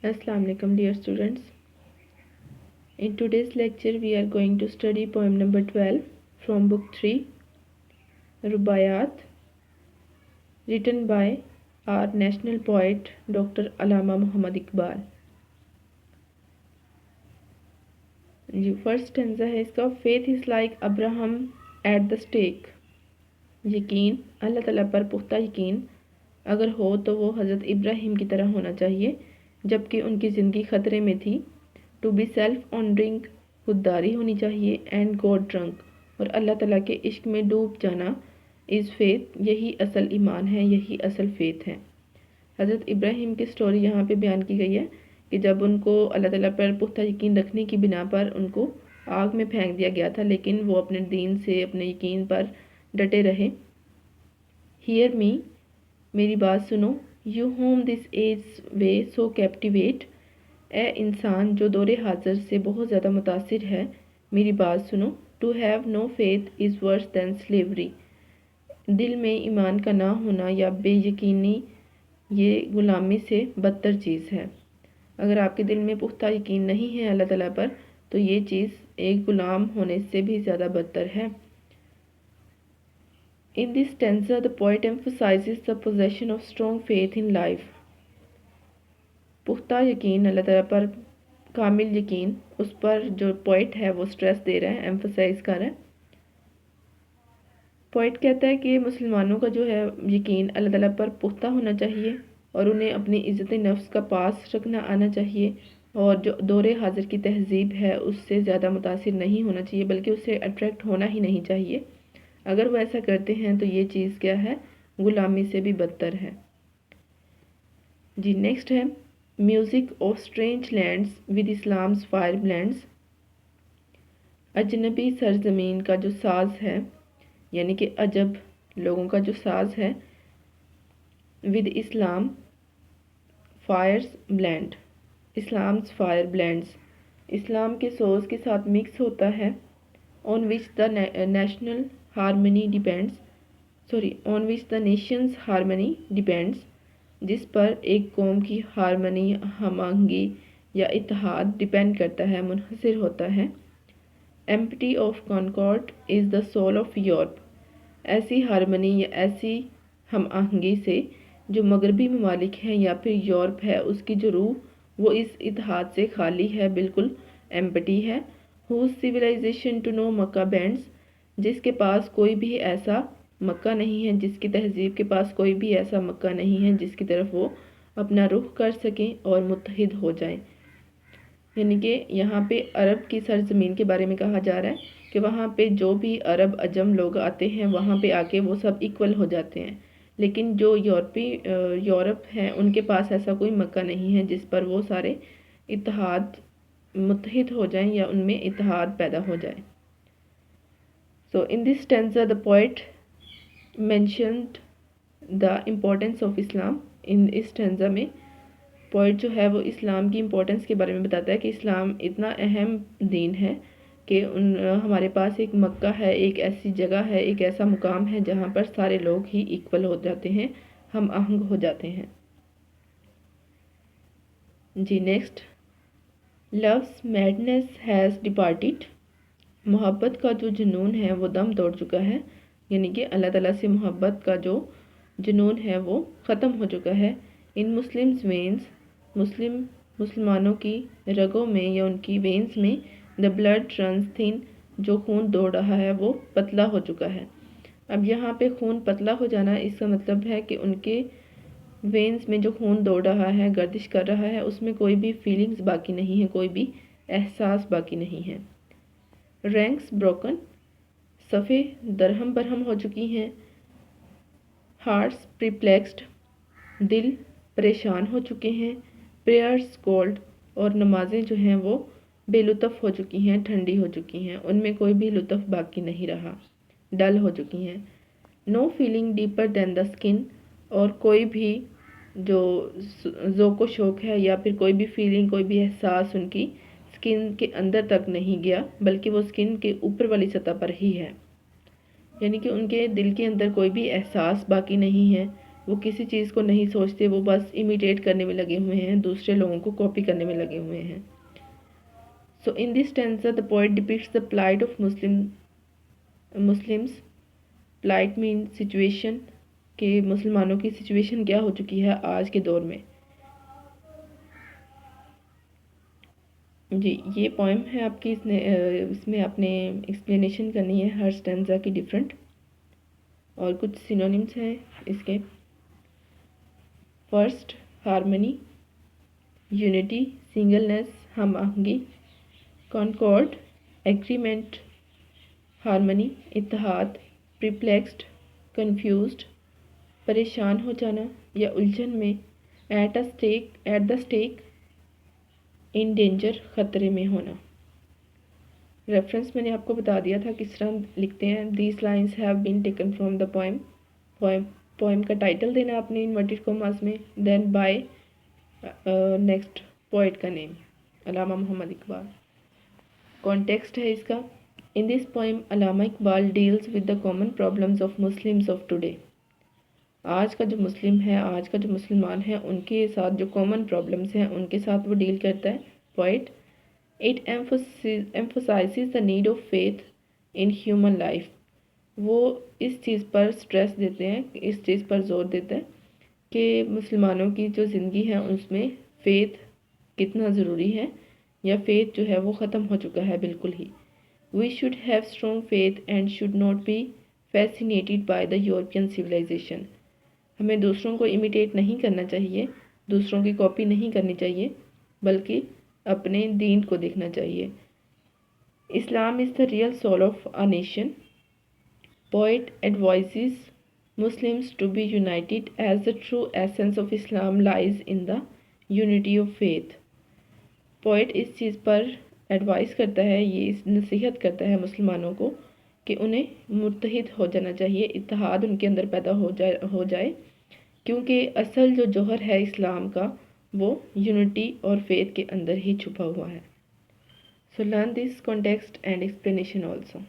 Assalamu alaikum dear students. In today's lecture we are going to study poem number 12 from book 3 Rubayat, written by our national poet Dr. Allama Muhammad Iqbal. जी first stanza है इसका। Faith is like Abraham at the stake. यकीन, अल्लाह ताला पर पुख्ता यकीन अगर हो तो वो हज़रत इब्राहिम की तरह होना चाहिए जबकि उनकी ज़िंदगी ख़तरे में थी। टू बी सेल्फ ऑनरिंग, खुददारी होनी चाहिए, एंड गॉड ड्रंक, और अल्लाह ताला के इश्क में डूब जाना। इज़ फेथ, यही असल ईमान है, यही असल फेथ है। हज़रत इब्राहिम की स्टोरी यहाँ पे बयान की गई है कि जब उनको अल्लाह ताला पर पुख्ता यकीन रखने की बिना पर उनको आग में फेंक दिया गया था, लेकिन वो अपने दीन से, अपने यकीन पर डटे रहे। हियर मी, मेरी बात सुनो। You home this age way so captivate, ए इंसान जो दौरे हाज़र से बहुत ज़्यादा मुतासिर है, मेरी बात सुनो। To have no faith is worse than slavery, दिल में ईमान का ना होना या बेयकीनी ये ग़ुलामी से बदतर चीज़ है। अगर आपके दिल में पुख्ता यकीन नहीं है अल्लाह ताला पर तो ये चीज़ एक ग़ुलाम होने से भी ज़्यादा बदतर है। In this stanza, the poet emphasizes the possession of strong faith in life. पुख्ता यकीन, अल्लाह ताला पर कामिल यकीन, उस पर जो पोइट है वो स्ट्रेस दे रहा है, एम्फसाइज कर रहा है। पोइट कहता है कि मुसलमानों का जो है यकीन अल्लाह ताला पर पुख्ता होना चाहिए और उन्हें अपनी इज़्ज़त नफ्स का पास रखना आना चाहिए, और जो दौरे हाजिर की तहजीब है उससे ज़्यादा मुतासिर नहीं होना चाहिए, बल्कि उससे अट्रैक्ट होना ही नहीं चाहिए। अगर वो ऐसा करते हैं तो ये चीज़ क्या है, ग़ुलामी से भी बदतर है। जी नेक्स्ट है music of strange lands with Islam's fire blends. अजनबी सरजमीन का जो साज़ है, यानी कि अजब लोगों का जो साज़ है, with Islam fires blend, Islam's fire blends, इस्लाम के सोज़ के साथ मिक्स होता है। On which the national harmony depends, on which the nation's harmony depends, जिस पर एक कौम की हारमनी, हमआहंगी या इत्तेहाद डिपेंड करता है, मुनहसर होता है। Empty of concord is the soul of Europe, ऐसी हारमनी या ऐसी हमआहंगी से जो मगरबी ममालिक हैं या फिर यूरोप है, उसकी जो रूह वो इस इत्तेहाद से खाली है, बिल्कुल एम्पटी है। Whose civilization to no Mecca bends, जिसके पास कोई भी ऐसा मक्का नहीं है, जिसकी तहजीब के पास कोई भी ऐसा मक्का नहीं है जिसकी तरफ वो अपना रुख कर सकें और मुत्तहिद हो जाएं। यानी कि यहाँ पे अरब की सरजमीन के बारे में कहा जा रहा है कि वहाँ पे जो भी अरब अजम लोग आते हैं वहाँ पे आके वो सब इक्वल हो जाते हैं, लेकिन जो यूरोप हैं उनके पास ऐसा कोई मक्का नहीं है जिस पर वो सारे इत्तेहाद मुत्तहिद हो जाएं या उनमें इत्तेहाद पैदा हो जाए। So in this stanza the poet mentioned the importance of Islam. In इस स्टेंजा में पोइट जो है वो इस्लाम की इम्पोर्टेंस के बारे में बताता है कि इस्लाम इतना अहम दीन है कि हमारे पास एक मक्का है, एक ऐसी जगह है, एक ऐसा मुकाम है जहाँ पर सारे लोग ही इक्वल हो जाते हैं, हम आहंग हो जाते हैं। जी next, loves madness has departed, मोहब्बत का जो जुनून है वो दम तोड़ चुका है, यानी कि अल्लाह ताला से मोहब्बत का जो जुनून है वो ख़त्म हो चुका है। इन मुस्लिम्स वेन्स, मुसलमानों की रगों में या उनकी वेन्स में, द ब्लड रन्स थिन, जो खून दौड़ रहा है वो पतला हो चुका है। अब यहाँ पे खून पतला हो जाना इसका मतलब है कि उनके वेन्स में जो खून दौड़ रहा है, गर्दिश कर रहा है, उसमें कोई भी फीलिंग्स बाकी नहीं है, कोई भी एहसास बाकी नहीं है। रैंक्स ब्रोकन, सफ़े दरहम बरहम हो चुकी हैं। हार्ट्स प्रिप्लेक्स्ड, दिल परेशान हो चुके हैं। प्रेयर्स कोल्ड, और नमाजें जो हैं वो बेलुत्फ़ हो चुकी हैं, ठंडी हो चुकी हैं, उनमें कोई भी लुत्फ़ बाकी नहीं रहा, डल हो चुकी हैं। No feeling deeper than the skin, और कोई भी जो ज़ौक़ शौक़ है या फिर कोई भी फीलिंग, कोई भी एहसास उनकी स्किन के अंदर तक नहीं गया, बल्कि वो स्किन के ऊपर वाली सतह पर ही है। यानी कि उनके दिल के अंदर कोई भी एहसास बाकी नहीं है, وہ کسی چیز کو نہیں سوچتے، وہ بس امیٹیٹ کرنے میں لگے ہوئے ہیں، دوسرے لوگوں کو کاپی کرنے میں لگے ہوئے ہیں. So in this stanza the poet depicts the plight of Muslims. plight means situation، کہ مسلمانوں کی سچویشن کیا ہو چکی ہے آج کے دور میں. جی یہ پوئم ہے آپ کی، اس میں آپ نے ایکسپلینیشن کرنی ہے ہر سٹینزا کی ڈیفرنٹ، اور کچھ سینونیمز ہیں اس کے. فرسٹ ہارمنی، یونٹی، سنگلنس، ہم آہنگی. کانکورڈ، ایگریمنٹ. ہارمنی، اتحاد. پرپلیکسڈ، کنفیوزڈ، پریشان ہو جانا یا الجھن میں. At the stake, in danger, خطرے میں ہونا. ریفرنس میں نے آپ کو بتا دیا تھا کس طرح لکھتے ہیں. These lines have been taken from the poem. Poem کا ٹائٹل دینا اپنے انورٹڈ کوماس میں، دین بائی نیکسٹ پوئٹ کا نیم، علامہ محمد اقبال. کانٹیکسٹ ہے اس کا. ان this poem Allama Iqbal deals with the common problems of Muslims of today. آج کا جو مسلم ہے، آج کا جو مسلمان ہے، ان کے ساتھ جو کامن پرابلمز ہیں ان کے ساتھ وہ ڈیل کرتا ہے poet. It emphasizes the need of faith in human life. وہ اس چیز پر سٹریس دیتے ہیں، اس چیز پر زور دیتے ہیں کہ مسلمانوں کی جو زندگی ہے اس میں فیتھ کتنا ضروری ہے، یا فیتھ جو ہے وہ ختم ہو چکا ہے بالکل ہی. We should have strong faith and should not be fascinated by the European civilization. ہمیں دوسروں کو امیٹیٹ نہیں کرنا چاہیے، دوسروں کی کاپی نہیں کرنی چاہیے، بلکہ اپنے دین کو دیکھنا چاہیے. اسلام is the real soul of a nation. Poet advises Muslims to be united as the true essence of Islam lies in the unity of faith. Poet اس چیز پر ایڈوائز کرتا ہے، یہ اس نصیحت کرتا ہے مسلمانوں کو کہ انہیں متحد ہو جانا چاہیے، اتحاد ان کے اندر پیدا ہو جائے، کیونکہ اصل جو جوہر ہے اسلام کا وہ یونٹی اور فیتھ کے اندر ہی چھپا ہوا ہے. So learn this context and explanation also.